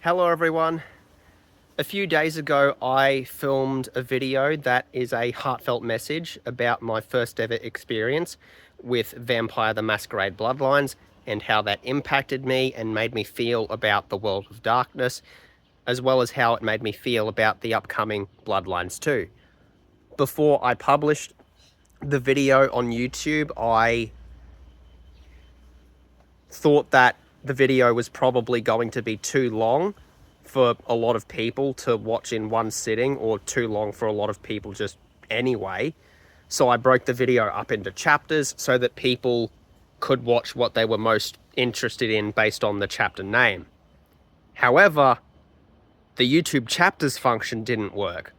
Hello everyone. A few days ago I filmed a video that is a heartfelt message about my first ever experience with Vampire the Masquerade Bloodlines and how that impacted me and made me feel about the World of Darkness, as well as how it made me feel about the upcoming Bloodlines 2. Before I published the video on YouTube, I thought that the video was probably going to be too long for a lot of people to watch in one sitting, or too long for a lot of people just anyway. So I broke the video up into chapters so that people could watch what they were most interested in based on the chapter name. However, the YouTube chapters function didn't work,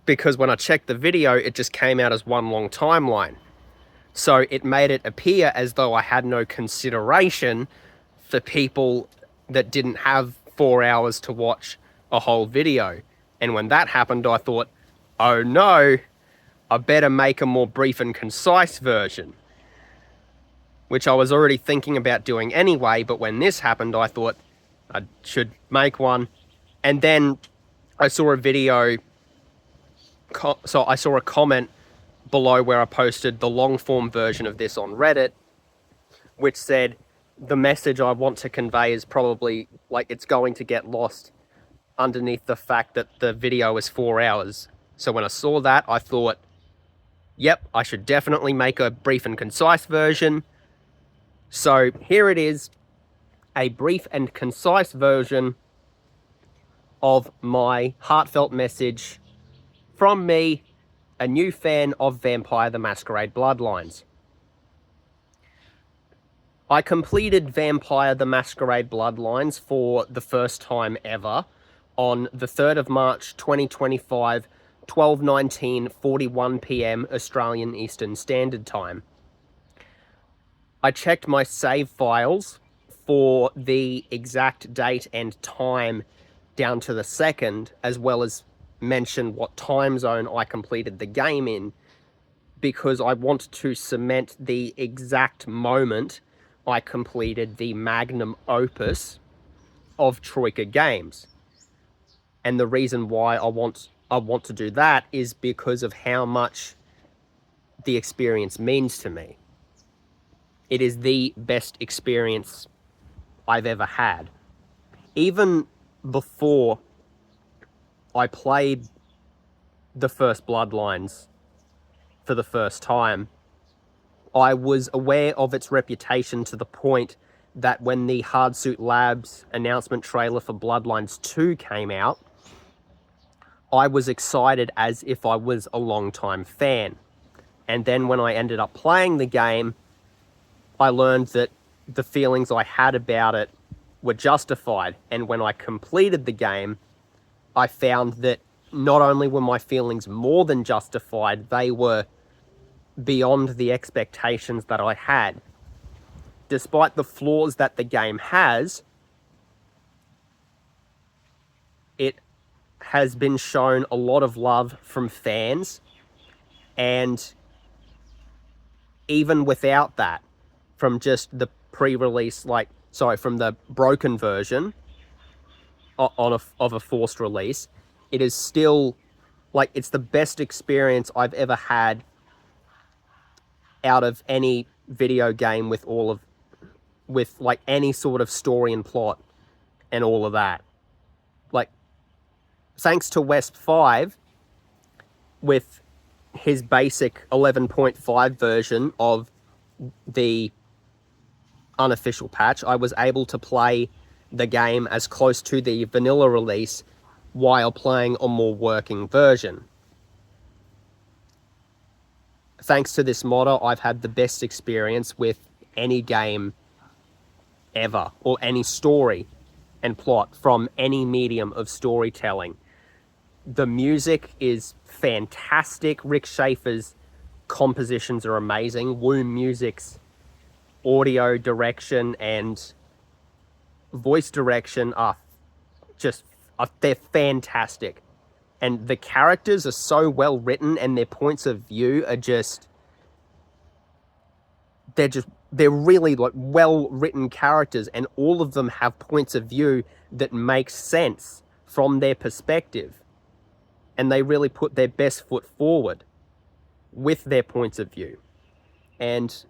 because when I checked the video, it just came out as one long timeline. So it made it appear as though I had no consideration for people that didn't have 4 hours to watch a whole video. And when that happened, I thought, oh no, I better make a more brief and concise version, which I was already thinking about doing anyway. But when this happened, I thought I should make one. And then I saw a video, so I saw a comment below where I posted the long form version of this on Reddit, which said the message I want to convey is probably, like, it's going to get lost underneath the fact that the video is 4 hours. So when I saw that, I thought, yep, I should definitely make a brief and concise version. So here it is, a brief and concise version of my heartfelt message from me, a new fan of Vampire the Masquerade Bloodlines. I completed Vampire the Masquerade Bloodlines for the first time ever on the 3rd of March 2025, 12:19, 41 PM Australian Eastern Standard Time. I checked my save files for the exact date and time down to the second, as well as mention what time zone I completed the game in, because I want to cement the exact moment I completed the magnum opus of Troika games. And the reason why I want to do that is because of how much the experience means to me. It is the best experience I've ever had. Even before I played the first Bloodlines for the first time, I was aware of its reputation to the point that when the Hardsuit Labs announcement trailer for Bloodlines 2 came out, I was excited as if I was a long-time fan. And then when I ended up playing the game, I learned that the feelings I had about it were justified. And when I completed the game, I found that not only were my feelings more than justified, they were beyond the expectations that I had. Despite the flaws that the game has, it has been shown a lot of love from fans, and even without that, from just the pre-release, from the broken version of a forced release, it is still, it's the best experience I've ever had out of any video game with any sort of story and plot and all of that. Thanks to West 5, with his basic 11.5 version of the unofficial patch, I was able to play the game as close to the vanilla release while playing a more working version. Thanks to this modder, I've had the best experience with any game ever, or any story and plot from any medium of storytelling. The music is fantastic. Rick Schaefer's compositions are amazing. Womb Music's audio direction and voice direction are they're fantastic. And the characters are so well written, and their points of view are they're just they're really like well-written characters, and all of them have points of view that make sense from their perspective. And they really put their best foot forward with their points of view. And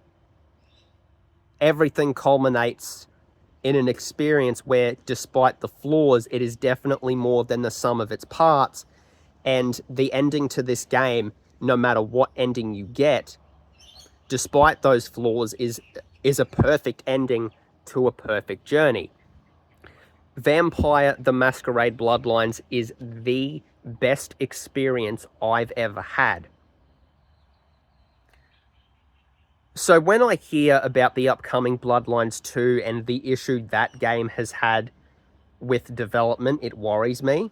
everything culminates in an experience where, despite the flaws, it is definitely more than the sum of its parts. And the ending to this game, no matter what ending you get, despite those flaws, is a perfect ending to a perfect journey. Vampire: The Masquerade Bloodlines is the best experience I've ever had. So when I hear about the upcoming Bloodlines 2 and the issue that game has had with development, it worries me.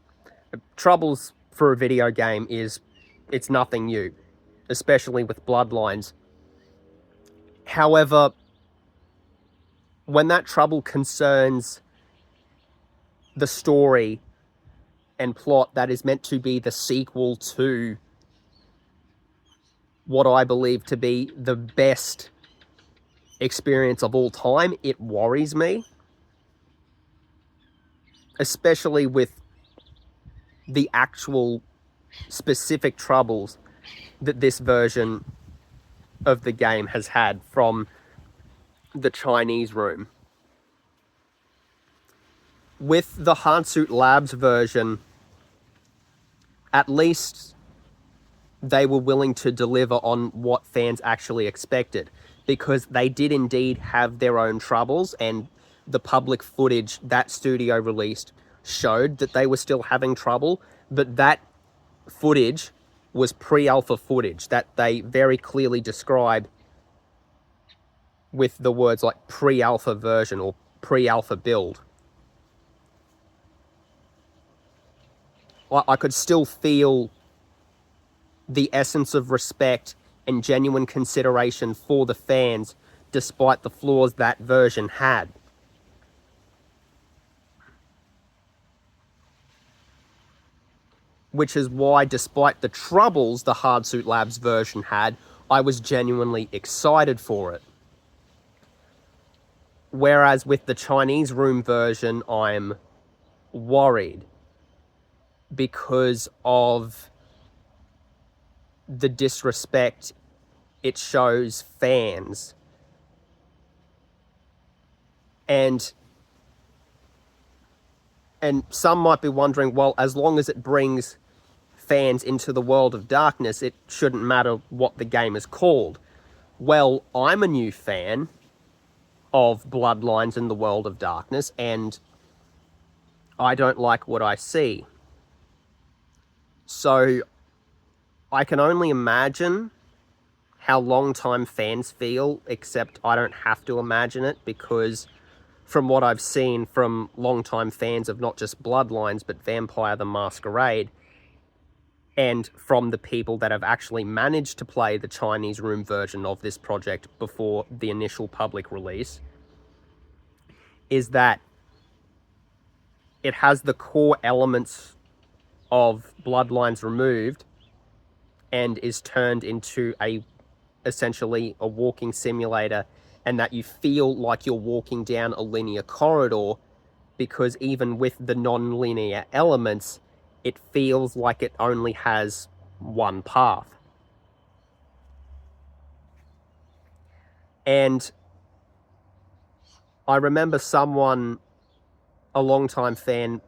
Troubles for a video game it's nothing new, especially with Bloodlines. However, when that trouble concerns the story and plot that is meant to be the sequel to what I believe to be the best experience of all time, it worries me. Especially with the actual specific troubles that this version of the game has had from the Chinese room. With the Hardsuit Labs version, at least they were willing to deliver on what fans actually expected, because they did indeed have their own troubles, and the public footage that studio released showed that they were still having trouble, but that footage was pre-alpha footage that they very clearly describe with the words like pre-alpha version or pre-alpha build. I could still feel the essence of respect and genuine consideration for the fans, despite the flaws that version had. Which is why, despite the troubles the Hardsuit Labs version had, I was genuinely excited for it. Whereas with the Chinese room version, I'm worried because of the disrespect it shows fans. And some might be wondering, well, as long as it brings fans into the world of darkness, it shouldn't matter what the game is called. Well, I'm a new fan of Bloodlines in the world of darkness, and I don't like what I see. So I can only imagine how long-time fans feel, except I don't have to imagine it, because from what I've seen from long-time fans of not just Bloodlines, but Vampire: The Masquerade, and from the people that have actually managed to play the Chinese room version of this project before the initial public release, is that it has the core elements of Bloodlines removed and is turned into essentially a walking simulator, and that you feel like you're walking down a linear corridor, because even with the non-linear elements, it feels like it only has one path. And I remember someone, a longtime fan,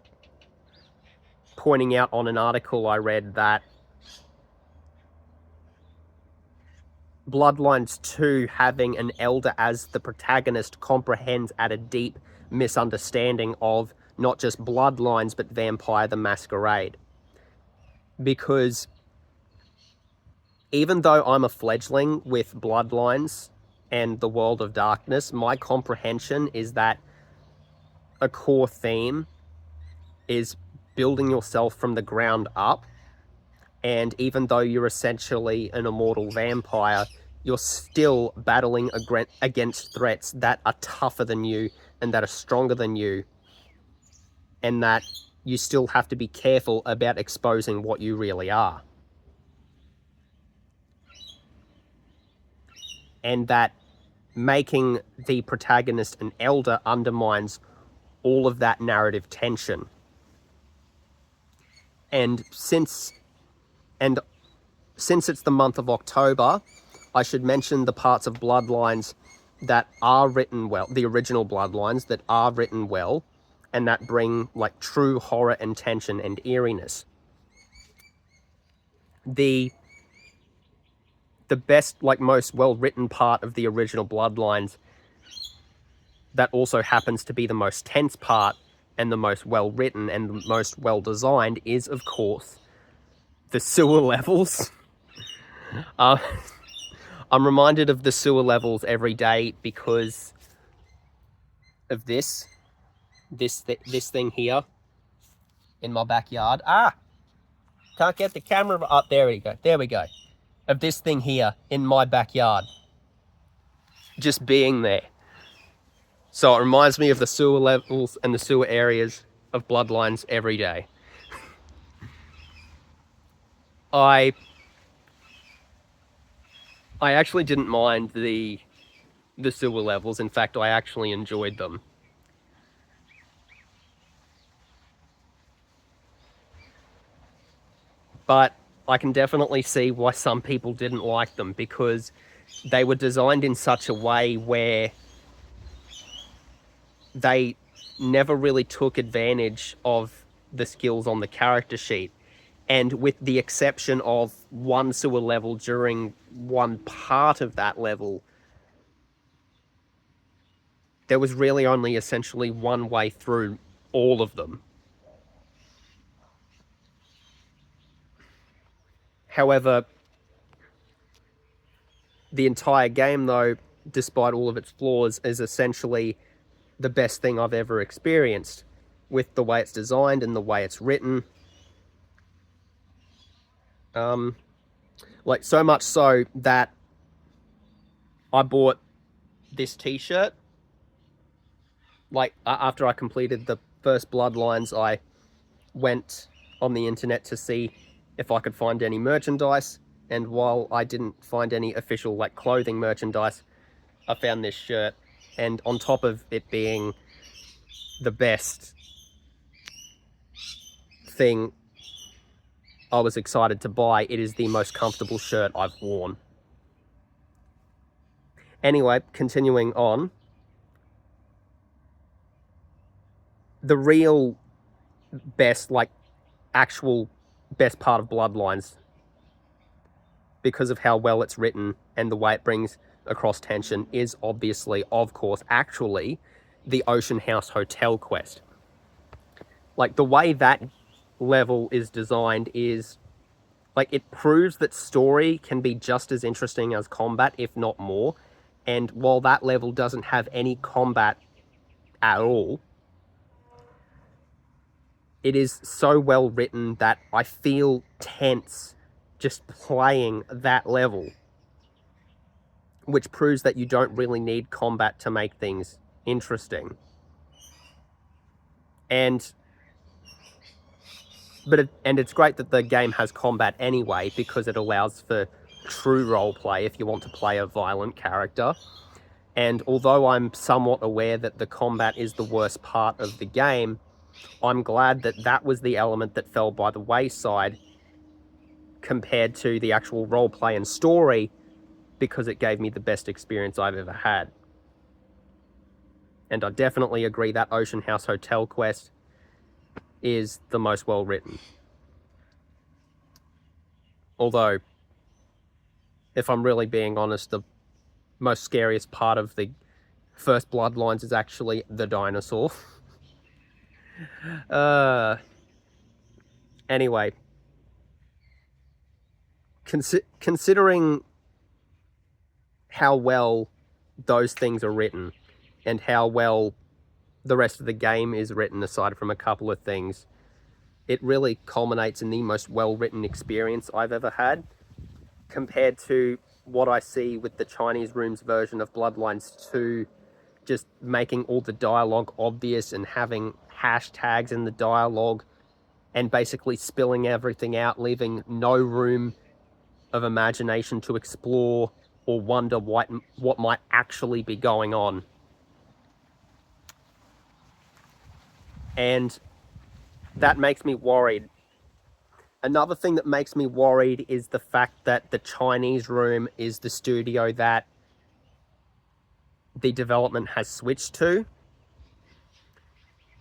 pointing out on an article I read that Bloodlines 2 having an elder as the protagonist comprehends at a deep misunderstanding of not just Bloodlines, but Vampire: The Masquerade. Because even though I'm a fledgling with Bloodlines and the world of darkness, my comprehension is that a core theme is building yourself from the ground up. And even though you're essentially an immortal vampire, you're still battling against threats that are tougher than you and that are stronger than you, and that you still have to be careful about exposing what you really are. And that making the protagonist an elder undermines all of that narrative tension. And since it's the month of October, I should mention the parts of Bloodlines that are written well, the original Bloodlines that are written well, and that bring like true horror and tension and eeriness. The best, like most well-written part of the original Bloodlines that also happens to be the most tense part and the most well-written and the most well-designed is, of course, the sewer levels. I'm reminded of the sewer levels every day because of this thing here in my backyard. Can't get the camera up. There we go. Of this thing here in my backyard. Just being there. So it reminds me of the sewer levels and the sewer areas of Bloodlines every day. I actually didn't mind the sewer levels. In fact, I actually enjoyed them. But I can definitely see why some people didn't like them, because they were designed in such a way where they never really took advantage of the skills on the character sheet. And with the exception of one sewer level during one part of that level, there was really only essentially one way through all of them. However, the entire game, though, despite all of its flaws, is essentially the best thing I've ever experienced, with the way it's designed and the way it's written. Like, so much so that I bought this t-shirt. Like, after I completed the first Bloodlines, I went on the internet to see if I could find any merchandise, and while I didn't find any official, like, clothing merchandise, I found this shirt, and on top of it being the best thing I was excited to buy, it is the most comfortable shirt I've worn. Anyway, continuing on, the real best, like, actual best part of Bloodlines, because of how well it's written and the way it brings across tension, is obviously, of course, actually, the Ocean House Hotel quest. Like, the way that level is designed is, like, it proves that story can be just as interesting as combat, if not more. And while that level doesn't have any combat at all, it is so well written that I feel tense just playing that level, which proves that you don't really need combat to make things interesting. And it's great that the game has combat anyway, because it allows for true roleplay if you want to play a violent character. And although I'm somewhat aware that the combat is the worst part of the game, I'm glad that that was the element that fell by the wayside compared to the actual roleplay and story, because it gave me the best experience I've ever had. And I definitely agree that Ocean House Hotel quest is the most well written. Although, if I'm really being honest, the most scariest part of the first Bloodlines is actually the dinosaur. Anyway, considering how well those things are written and how well the rest of the game is written, aside from a couple of things, it really culminates in the most well-written experience I've ever had, compared to what I see with the Chinese Room's version of Bloodlines 2, just making all the dialogue obvious and having hashtags in the dialogue and basically spilling everything out, leaving no room of imagination to explore or wonder what might actually be going on. And that makes me worried. Another thing that makes me worried is the fact that the Chinese room is the studio that the development has switched to,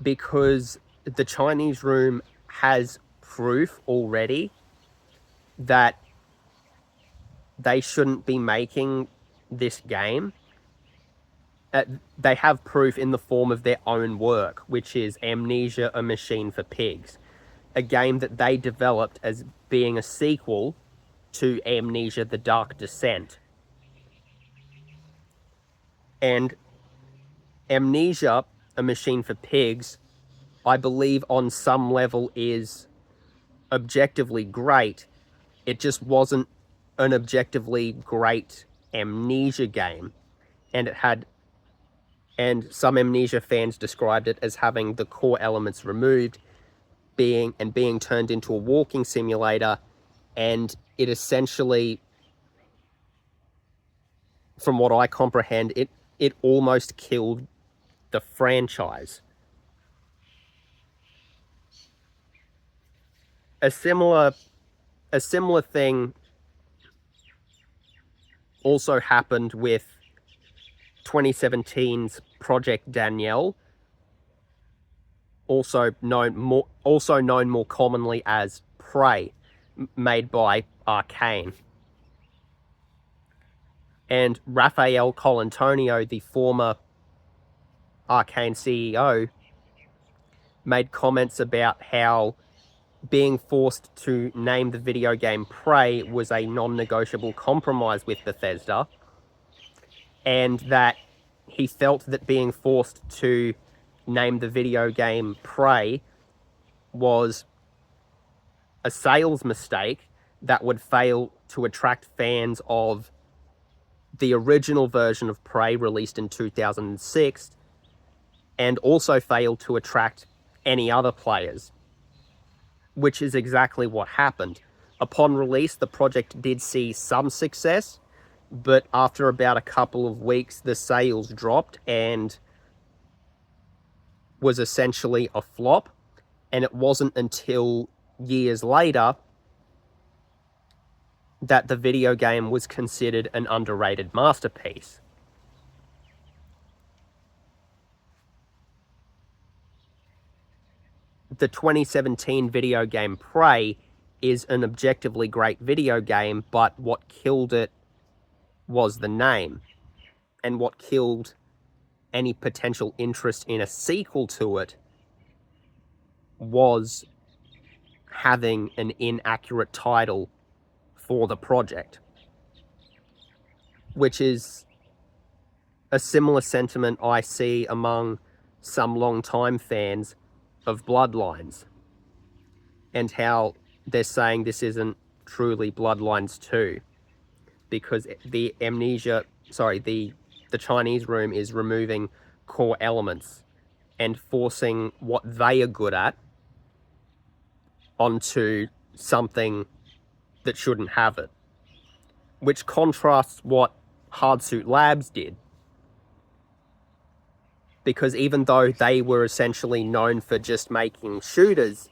because the Chinese room has proof already that they shouldn't be making this game. They have proof in the form of their own work, which is Amnesia: A Machine for Pigs, a game that they developed as being a sequel to Amnesia: The Dark Descent. And Amnesia: A Machine for Pigs, I believe on some level is objectively great. It just wasn't an objectively great Amnesia game. And some Amnesia fans described it as having the core elements removed, being turned into a walking simulator, and it essentially, from what I comprehend, it almost killed the franchise. A similar thing also happened with 2017's Project Danielle, also known more commonly as Prey, made by Arcane. And Raphael Colantonio, the former Arcane CEO, made comments about how being forced to name the video game Prey was a non-negotiable compromise with Bethesda, and that he felt that being forced to name the video game Prey was a sales mistake that would fail to attract fans of the original version of Prey released in 2006, and also failed to attract any other players, which is exactly what happened. Upon release, the project did see some success, but after about a couple of weeks, the sales dropped and was essentially a flop. And it wasn't until years later that the video game was considered an underrated masterpiece. The 2017 video game Prey is an objectively great video game, but what killed it was the name. And what killed any potential interest in a sequel to it was having an inaccurate title for the project, which is a similar sentiment I see among some long-time fans of Bloodlines, and how they're saying this isn't truly Bloodlines 2, because the Chinese room is removing core elements and forcing what they are good at onto something that shouldn't have it, which contrasts what Hardsuit Labs did. Because even though they were essentially known for just making shooters,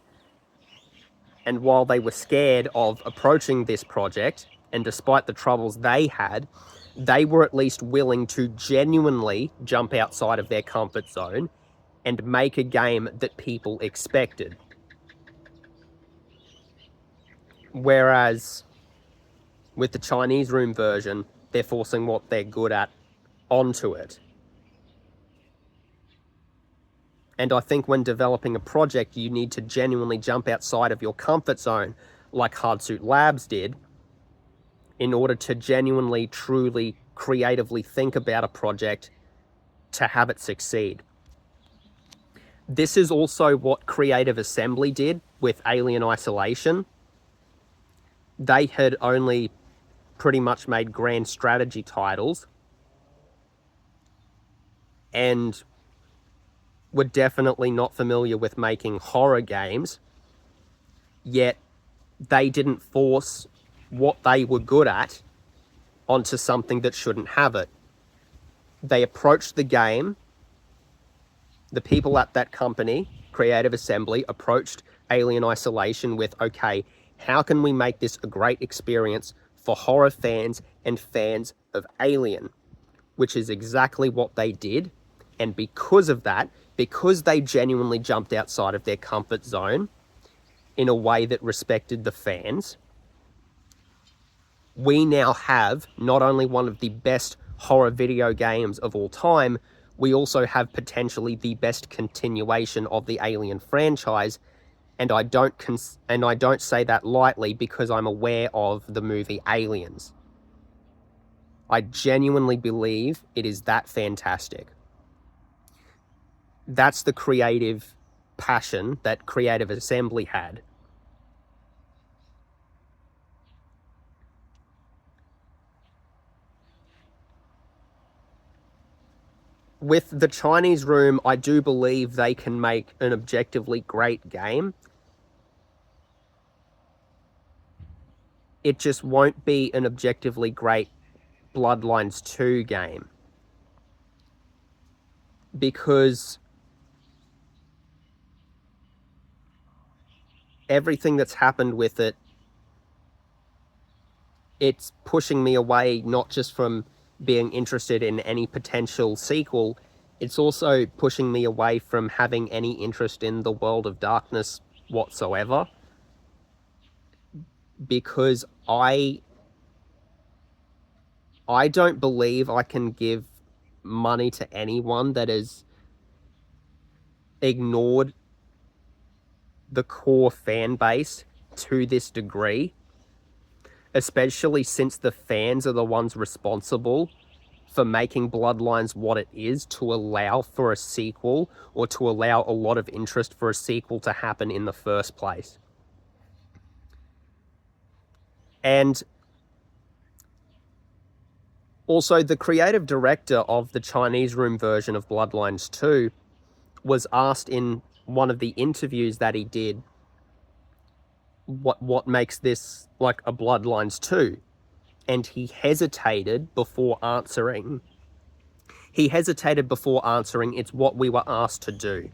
and while they were scared of approaching this project, and despite the troubles they had, they were at least willing to genuinely jump outside of their comfort zone and make a game that people expected. Whereas with the Chinese room version, they're forcing what they're good at onto it. And I think when developing a project, you need to genuinely jump outside of your comfort zone, like Hardsuit Labs did, in order to genuinely, truly, creatively think about a project to have it succeed. This is also what Creative Assembly did with Alien Isolation. They had only pretty much made grand strategy titles, and were definitely not familiar with making horror games, yet they didn't force what they were good at onto something that shouldn't have it. They approached the game, the people at that company, Creative Assembly, approached Alien Isolation with, okay, how can we make this a great experience for horror fans and fans of Alien? Which is exactly what they did. And because of that, because they genuinely jumped outside of their comfort zone in a way that respected the fans, we now have not only one of the best horror video games of all time, we also have potentially the best continuation of the Alien franchise. And I don't say that lightly, because I'm aware of the movie Aliens. I genuinely believe it is that fantastic. That's the creative passion that Creative Assembly had. With the Chinese Room, I do believe they can make an objectively great game. It just won't be an objectively great Bloodlines 2 game. Because everything that's happened with it, it's pushing me away not just from being interested in any potential sequel, it's also pushing me away from having any interest in the World of Darkness whatsoever. Because I don't believe I can give money to anyone that has ignored the core fan base to this degree, especially since the fans are the ones responsible for making Bloodlines what it is, to allow for a sequel, or to allow a lot of interest for a sequel to happen in the first place. And also, the creative director of the Chinese Room version of Bloodlines 2 was asked in one of the interviews that he did what makes this like a Bloodlines 2, and he hesitated before answering. It's what we were asked to do.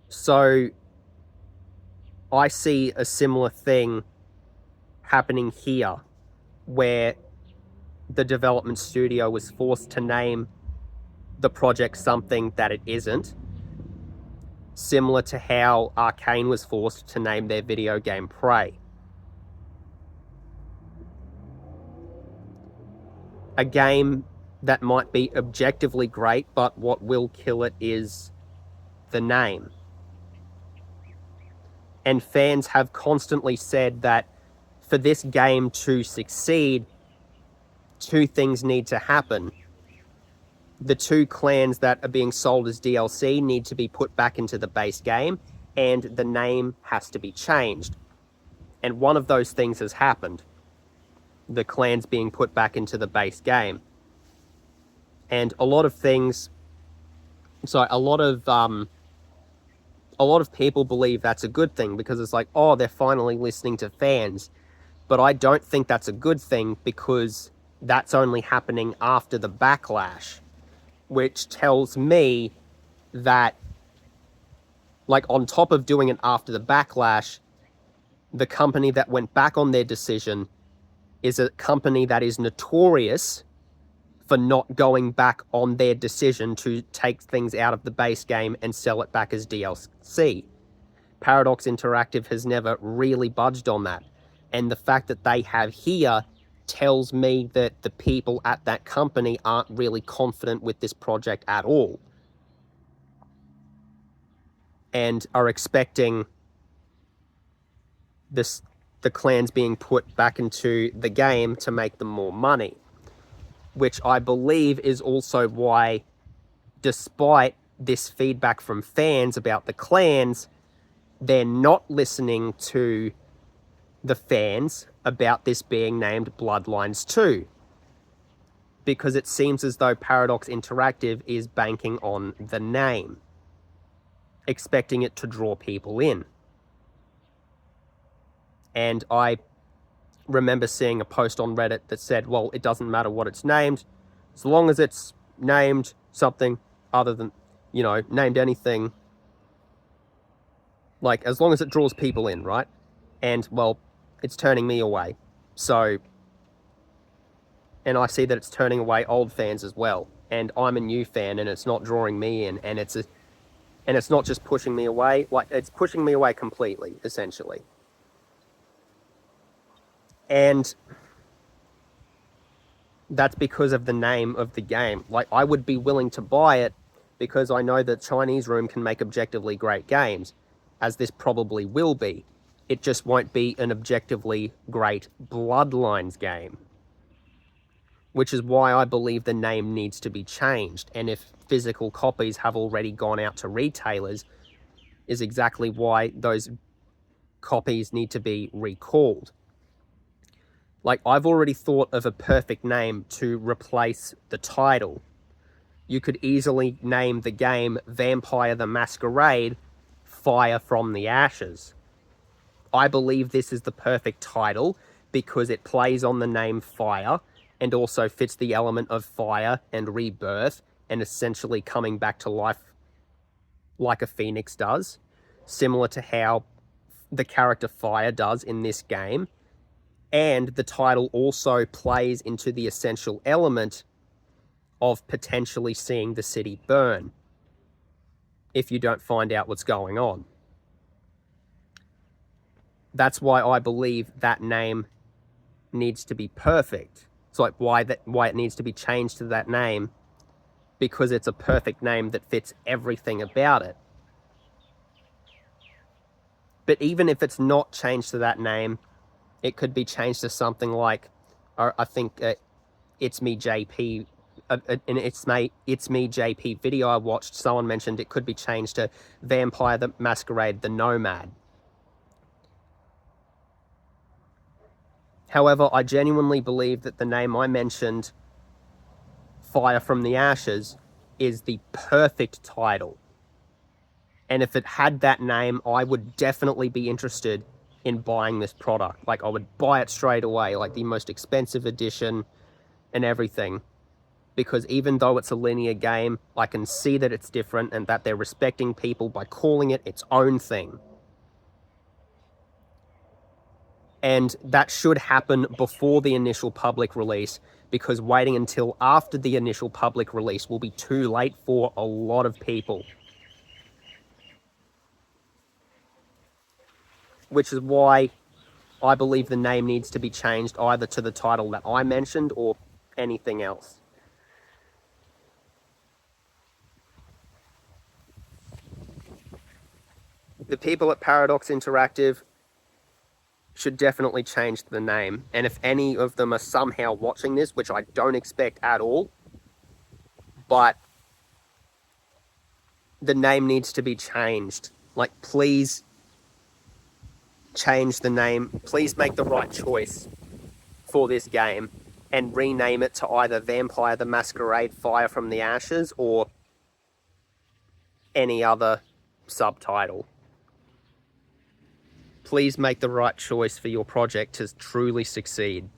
So I see a similar thing happening here, where the development studio was forced to name the project something that it isn't, similar to how Arcane was forced to name their video game Prey. A game that might be objectively great, but what will kill it is the name. And fans have constantly said that for this game to succeed, two things need to happen. The two clans that are being sold as DLC need to be put back into the base game, and the name has to be changed. And one of those things has happened. The clans being put back into the base game. And a lot of people believe that's a good thing, because it's like, oh, they're finally listening to fans. But I don't think that's a good thing, because that's only happening after the backlash, which tells me that, like, on top of doing it after the backlash, the company that went back on their decision is a company that is notorious for not going back on their decision to take things out of the base game and sell it back as DLC. Paradox Interactive has never really budged on that. And the fact that they have here tells me that the people at that company aren't really confident with this project at all, and are expecting the clans being put back into the game to make them more money. Which I believe is also why, despite this feedback from fans about the clans, they're not listening to the fans about this being named Bloodlines 2. Because it seems as though Paradox Interactive is banking on the name, expecting it to draw people in. And I remember seeing a post on Reddit that said, well, it doesn't matter what it's named, as long as it's named something other than, named anything, like, as long as it draws people in, right? And, well, it's turning me away. So, and I see that it's turning away old fans as well. And I'm a new fan, and it's not drawing me in, and it's not just pushing me away, like, it's pushing me away completely, essentially. And that's because of the name of the game. Like, I would be willing to buy it because I know that Chinese Room can make objectively great games, as this probably will be. It just won't be an objectively great Bloodlines game. Which is why I believe the name needs to be changed. And if physical copies have already gone out to retailers, is exactly why those copies need to be recalled. Like, I've already thought of a perfect name to replace the title. You could easily name the game Vampire the Masquerade Fire from the Ashes. I believe this is the perfect title because it plays on the name Fire and also fits the element of fire and rebirth and essentially coming back to life like a phoenix does, similar to how the character Fire does in this game. And the title also plays into the essential element of potentially seeing the city burn if you don't find out what's going on. That's why I believe that name needs to be perfect. It's like why it needs to be changed to that name, because it's a perfect name that fits everything about it. But even if it's not changed to that name, it could be changed to something like, I think, It's Me JP, an It's Me JP video I watched, someone mentioned it could be changed to Vampire the Masquerade the Nomad. However, I genuinely believe that the name I mentioned, Fire from the Ashes, is the perfect title. And if it had that name, I would definitely be interested in buying this product. Like, I would buy it straight away, like the most expensive edition and everything. Because even though it's a linear game, I can see that it's different and that they're respecting people by calling it its own thing. And that should happen before the initial public release, because waiting until after the initial public release will be too late for a lot of people. Which is why I believe the name needs to be changed either to the title that I mentioned or anything else. The people at Paradox Interactive should definitely change the name. And if any of them are somehow watching this, which I don't expect at all, but the name needs to be changed. Like, please change the name. Please make the right choice for this game and rename it to either Vampire the Masquerade Fire from the Ashes or any other subtitle. Please make the right choice for your project to truly succeed.